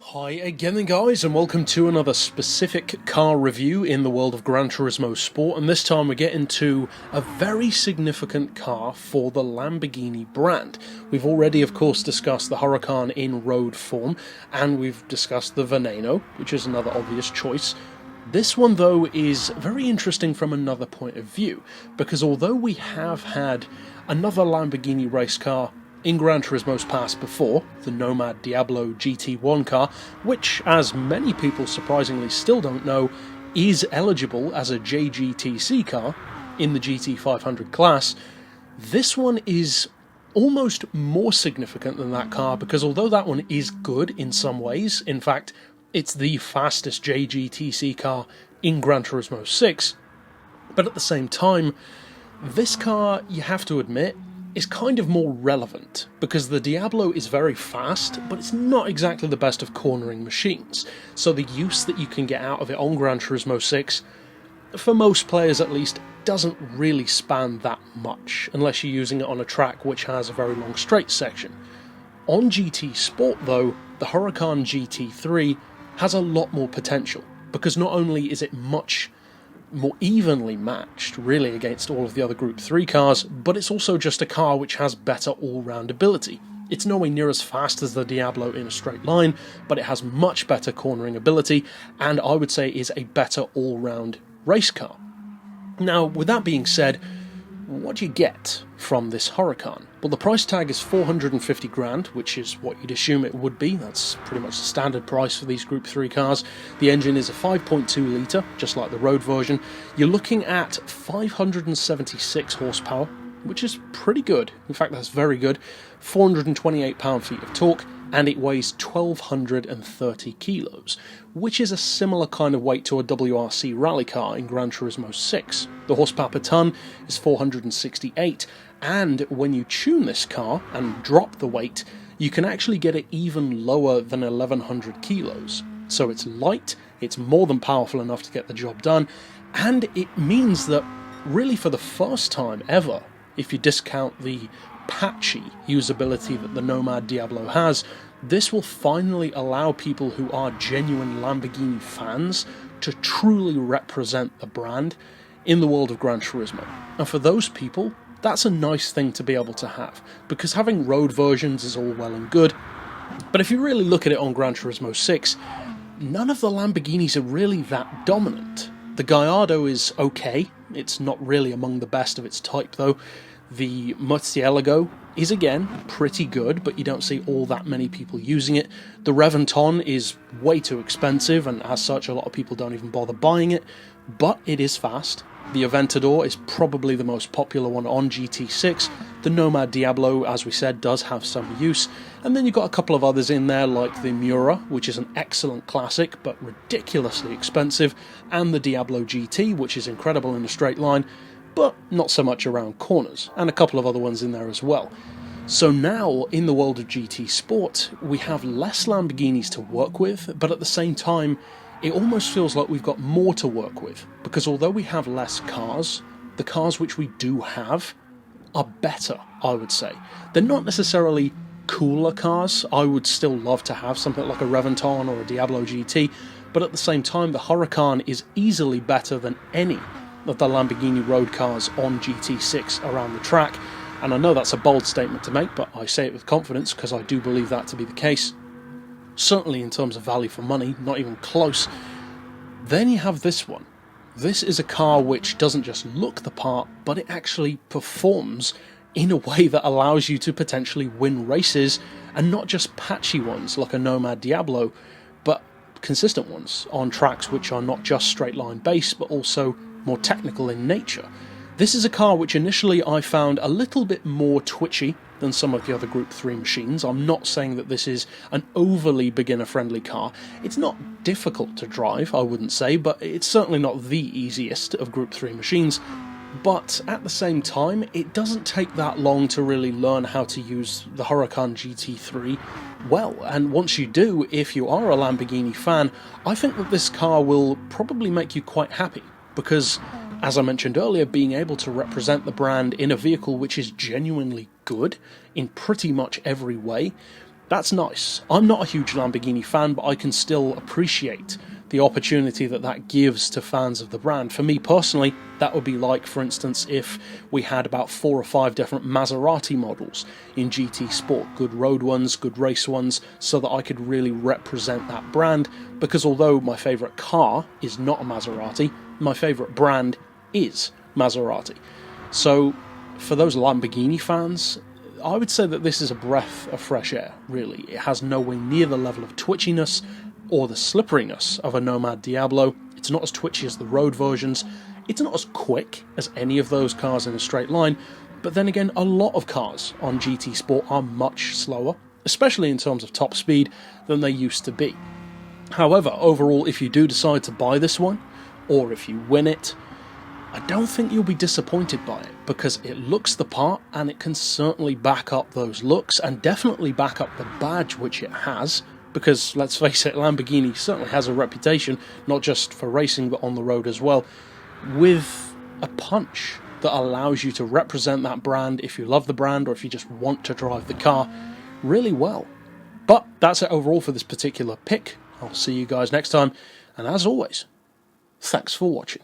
Hi again then guys, and welcome to another specific car review in the world of Gran Turismo Sport, and this time we're getting to a very significant car for the Lamborghini brand. We've already of course discussed the Huracan in road form, and we've discussed the Veneno, which is another obvious choice. This one though is very interesting from another point of view, because although we have had another Lamborghini race car in Gran Turismo's past before, the Nomad Diablo GT1 car, which, as many people surprisingly still don't know, is eligible as a JGTC car in the GT500 class, this one is almost more significant than that car, because although that one is good in some ways, in fact, it's the fastest JGTC car in Gran Turismo 6, but at the same time, this car, you have to admit, is kind of more relevant, because the Diablo is very fast, but it's not exactly the best of cornering machines, so the use that you can get out of it on Gran Turismo 6, for most players at least, doesn't really span that much, unless you're using it on a track which has a very long straight section. On GT Sport though, the Huracan GT3 has a lot more potential, because not only is it much more evenly matched, really, against all of the other Group 3 cars, but it's also just a car which has better all-round ability. It's nowhere near as fast as the Diablo in a straight line, but it has much better cornering ability, and I would say is a better all-round race car. Now, with that being said, what do you get from this Huracan? Well, the price tag is 450 grand, which is what you'd assume it would be. That's pretty much the standard price for these Group 3 cars. The engine is a 5.2 litre, just like the road version. You're looking at 576 horsepower, which is pretty good. In fact, that's very good. 428 pound-feet of torque, and it weighs 1,230 kilos, which is a similar kind of weight to a WRC rally car in Gran Turismo 6. The horsepower per tonne is 468, and when you tune this car and drop the weight, you can actually get it even lower than 1,100 kilos. So it's light, it's more than powerful enough to get the job done, and it means that, really for the first time ever, if you discount the patchy usability that the Nomad Diablo has, this will finally allow people who are genuine Lamborghini fans to truly represent the brand in the world of Gran Turismo. And for those people, that's a nice thing to be able to have, because having road versions is all well and good, but if you really look at it on Gran Turismo 6, none of the Lamborghinis are really that dominant. The Gallardo is okay, it's not really among the best of its type though. The Murcielago is again pretty good, but you don't see all that many people using it. The Tonne is way too expensive, and as such a lot of people don't even bother buying it, but it is fast. The Aventador is probably the most popular one on GT6. The Nomad Diablo, as we said, does have some use, and then you've got a couple of others in there like the Miura, which is an excellent classic but ridiculously expensive, and the Diablo GT, which is incredible in a straight line, but not so much around corners, and a couple of other ones in there as well. So now, in the world of GT Sport, we have less Lamborghinis to work with, but at the same time, it almost feels like we've got more to work with, because although we have less cars, the cars which we do have are better, I would say. They're not necessarily cooler cars. I would still love to have something like a Tonne or a Diablo GT, but at the same time, the Huracan is easily better than any of the Lamborghini road cars on GT6 around the track, and I know that's a bold statement to make, but I say it with confidence because I do believe that to be the case. Certainly in terms of value for money, not even close. Then you have this one. This is a car which doesn't just look the part, but it actually performs in a way that allows you to potentially win races, and not just patchy ones like a Nomad Diablo, but consistent ones on tracks which are not just straight line based, but also more technical in nature. This is a car which initially I found a little bit more twitchy than some of the other Group 3 machines. I'm not saying that this is an overly beginner-friendly car. It's not difficult to drive, I wouldn't say, but it's certainly not the easiest of Group 3 machines. But at the same time, it doesn't take that long to really learn how to use the Huracan GT3 well, and once you do, if you are a Lamborghini fan, I think that this car will probably make you quite happy, because, as I mentioned earlier, being able to represent the brand in a vehicle which is genuinely good in pretty much every way, That's nice. I'm not a huge Lamborghini fan, but I can still appreciate the opportunity that that gives to fans of the brand. For me personally, that would be like, for instance, if we had about 4 or 5 different Maserati models in GT Sport, good road ones, good race ones, so that I could really represent that brand, because although my favourite car is not a Maserati, my favourite brand is Maserati. So for those Lamborghini fans, I would say that this is a breath of fresh air, really. It has nowhere near the level of twitchiness or the slipperiness of a Nomad Diablo. It's not as twitchy as the road versions. It's not as quick as any of those cars in a straight line. But then again, a lot of cars on GT Sport are much slower, especially in terms of top speed, than they used to be. However, overall, if you do decide to buy this one, or if you win it, I don't think you'll be disappointed by it, because it looks the part, and it can certainly back up those looks, and definitely back up the badge which it has, because, let's face it, Lamborghini certainly has a reputation, not just for racing, but on the road as well, with a punch that allows you to represent that brand if you love the brand, or if you just want to drive the car really well. But that's it overall for this particular pick. I'll see you guys next time, and as always, thanks for watching.